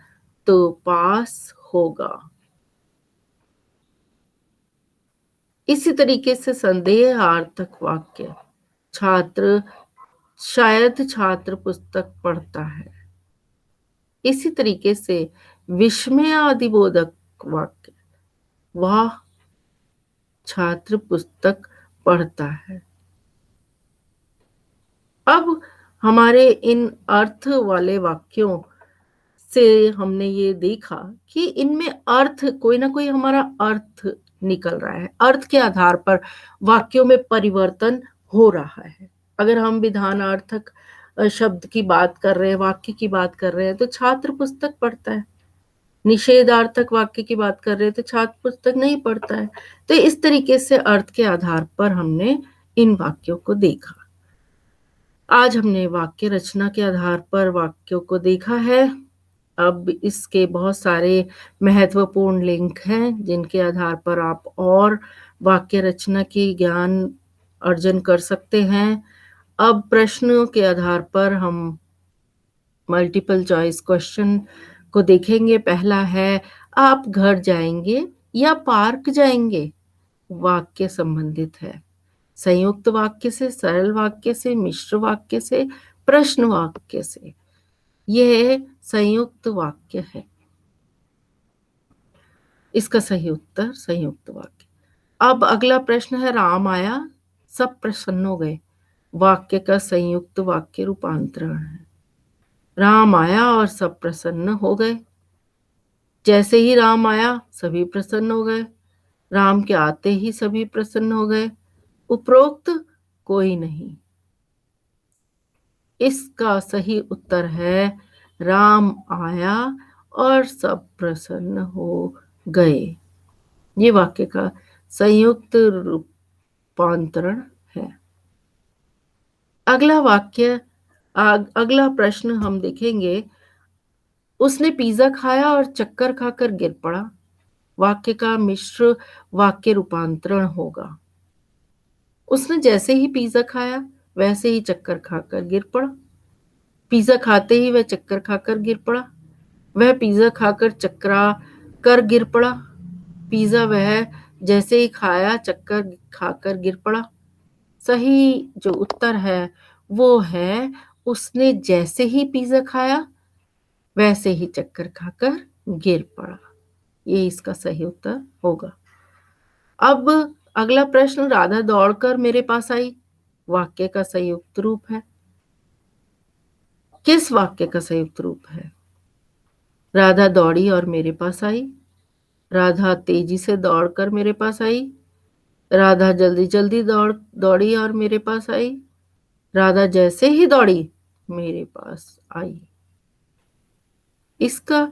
तो पास होगा। इसी तरीके से संदेहार्थक वाक्य, शायद छात्र पुस्तक पढ़ता है। इसी तरीके से विस्मयादिबोधक वाक्य, वह छात्र पुस्तक पढ़ता है। अब हमारे इन अर्थ वाले वाक्यों से हमने ये देखा कि इनमें अर्थ, कोई ना कोई हमारा अर्थ निकल रहा है। अर्थ के आधार पर वाक्यों में परिवर्तन हो रहा है। अगर हम विधानार्थक शब्द की बात कर रहे हैं, वाक्य की बात कर रहे हैं, तो छात्र पुस्तक पढ़ता है। निषेधार्थक वाक्य की बात कर रहे हैं तो छात्र पुस्तक नहीं पढ़ता है। तो इस तरीके से अर्थ के आधार पर हमने इन वाक्यों को देखा। आज हमने वाक्य रचना के आधार पर वाक्यों को देखा है। अब इसके बहुत सारे महत्वपूर्ण लिंक हैं जिनके आधार पर आप और वाक्य रचना की ज्ञान अर्जन कर सकते हैं। अब प्रश्नों के आधार पर हम मल्टीपल चॉइस क्वेश्चन को देखेंगे। पहला है, आप घर जाएंगे या पार्क जाएंगे? वाक्य संबंधित है। संयुक्त वाक्य से, सरल वाक्य से, मिश्र वाक्य से, प्रश्न वाक्य से। यह संयुक्त वाक्य है। इसका सही उत्तर संयुक्त वाक्य। अब अगला प्रश्न है, राम आया, सब प्रसन्न हो गए। वाक्य का संयुक्त वाक्य रूपांतरण है। राम आया और सब प्रसन्न हो गए। जैसे ही राम आया सभी प्रसन्न हो गए। राम के आते ही सभी प्रसन्न हो गए। उपरोक्त कोई नहीं। इसका सही उत्तर है, राम आया और सब प्रसन्न हो गए। ये वाक्य का संयुक्त रूपांतरण है। अगला वाक्य, अगला प्रश्न हम देखेंगे, उसने पिज्जा खाया और चक्कर खाकर गिर पड़ा। वाक्य का मिश्र वाक्य रूपांतरण होगा। उसने जैसे ही पिज्जा खाया वैसे ही चक्कर खाकर गिर पड़ा। पिज्जा खाते ही वह चक्कर खाकर गिर पड़ा। वह पिज्जा खाकर चक्करा कर गिर पड़ा। पिज्जा वह जैसे ही खाया चक्कर खाकर गिर पड़ा। सही जो उत्तर है वो है, उसने जैसे ही पिज्जा खाया वैसे ही चक्कर खाकर गिर पड़ा। ये इसका सही उत्तर होगा। अब अगला प्रश्न, राधा दौड़कर मेरे पास आई। वाक्य का संयुक्त रूप है। किस वाक्य का संयुक्त रूप है? राधा दौड़ी और मेरे पास आई। राधा तेजी से दौड़कर मेरे पास आई। राधा जल्दी जल्दी दौड़ी और मेरे पास आई। राधा जैसे ही दौड़ी मेरे पास आई। इसका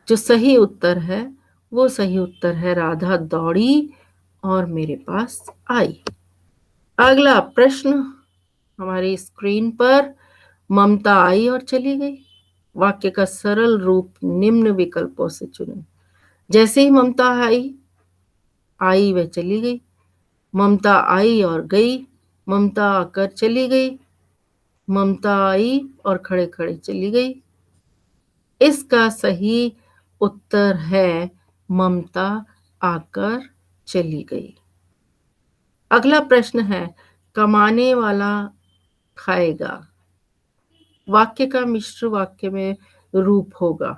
जो सही उत्तर है वो सही उत्तर है, राधा दौड़ी और मेरे पास आई। अगला प्रश्न हमारी स्क्रीन पर, ममता आई और चली गई। वाक्य का सरल रूप निम्न विकल्पों से चुनें। जैसे ही ममता आई वह चली गई। ममता आई और गई। ममता आकर चली गई। ममता आई और खड़े खड़े चली गई। इसका सही उत्तर है, ममता आकर चली गई। अगला प्रश्न है, कमाने वाला खाएगा। वाक्य का मिश्र वाक्य में रूप होगा।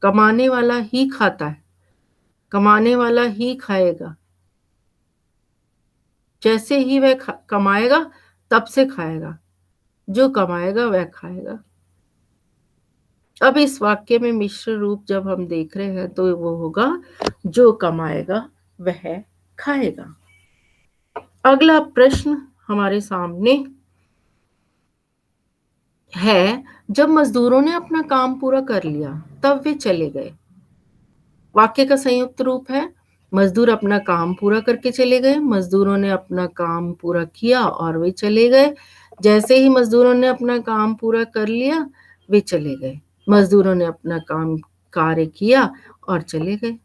कमाने वाला ही खाता है। कमाने वाला ही खाएगा। जैसे ही वह कमाएगा तब से खाएगा। जो कमाएगा वह खाएगा। अब इस वाक्य में मिश्र रूप जब हम देख रहे हैं तो वो होगा, जो कमाएगा वह खाएगा। अगला प्रश्न हमारे सामने है, जब मजदूरों ने अपना काम पूरा कर लिया तब वे चले गए। वाक्य का संयुक्त रूप है, मजदूर अपना काम पूरा करके चले गए। मजदूरों ने अपना काम पूरा किया और वे चले गए। जैसे ही मजदूरों ने अपना काम पूरा कर लिया वे चले गए। मजदूरों ने अपना काम कार्य किया और चले गए।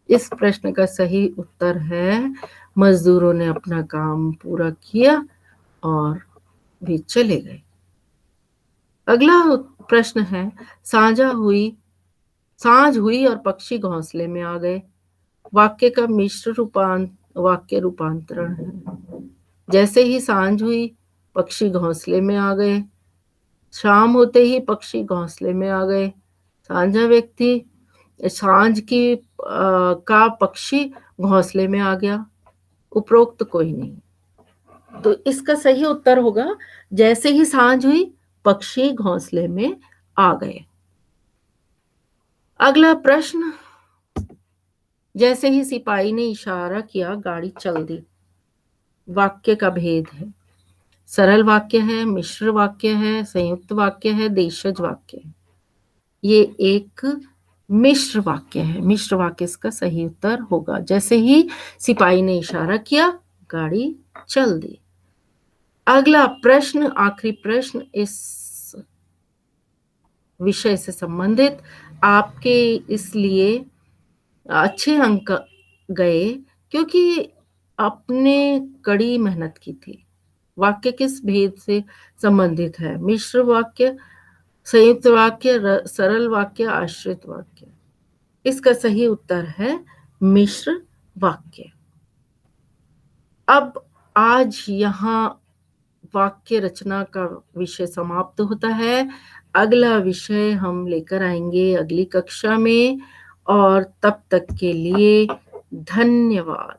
इस प्रश्न का सही उत्तर है, मजदूरों ने अपना काम पूरा किया और वे चले गए। अगला प्रश्न है, सांझ हुई और पक्षी घोंसले में आ गए। वाक्य का मिश्र वाक्य रूपांतरण है। जैसे ही सांझ हुई पक्षी घोंसले में आ गए। शाम होते ही पक्षी घोंसले में आ गए। सांझा व्यक्ति सांझ की का पक्षी घोंसले में आ गया। उपरोक्त कोई नहीं। तो इसका सही उत्तर होगा, जैसे ही सांझ हुई पक्षी घोंसले में आ गए। अगला प्रश्न, जैसे ही सिपाही ने इशारा किया गाड़ी चल दी। वाक्य का भेद है। सरल वाक्य है, मिश्र वाक्य है, संयुक्त वाक्य है, देशज वाक्य है। ये एक मिश्र वाक्य है। मिश्र वाक्य इसका सही उत्तर होगा। जैसे ही सिपाही ने इशारा किया गाड़ी चल दी। अगला प्रश्न, आखिरी प्रश्न इस विषय से संबंधित, आपके इसलिए अच्छे अंक गए क्योंकि आपने कड़ी मेहनत की थी। वाक्य किस भेद से संबंधित है? मिश्र वाक्य, संयुक्त वाक्य, सरल वाक्य, आश्रित वाक्य? इसका सही उत्तर है मिश्र वाक्य। अब आज यहाँ वाक्य रचना का विषय समाप्त होता है। अगला विषय हम लेकर आएंगे अगली कक्षा में, और तब तक के लिए धन्यवाद।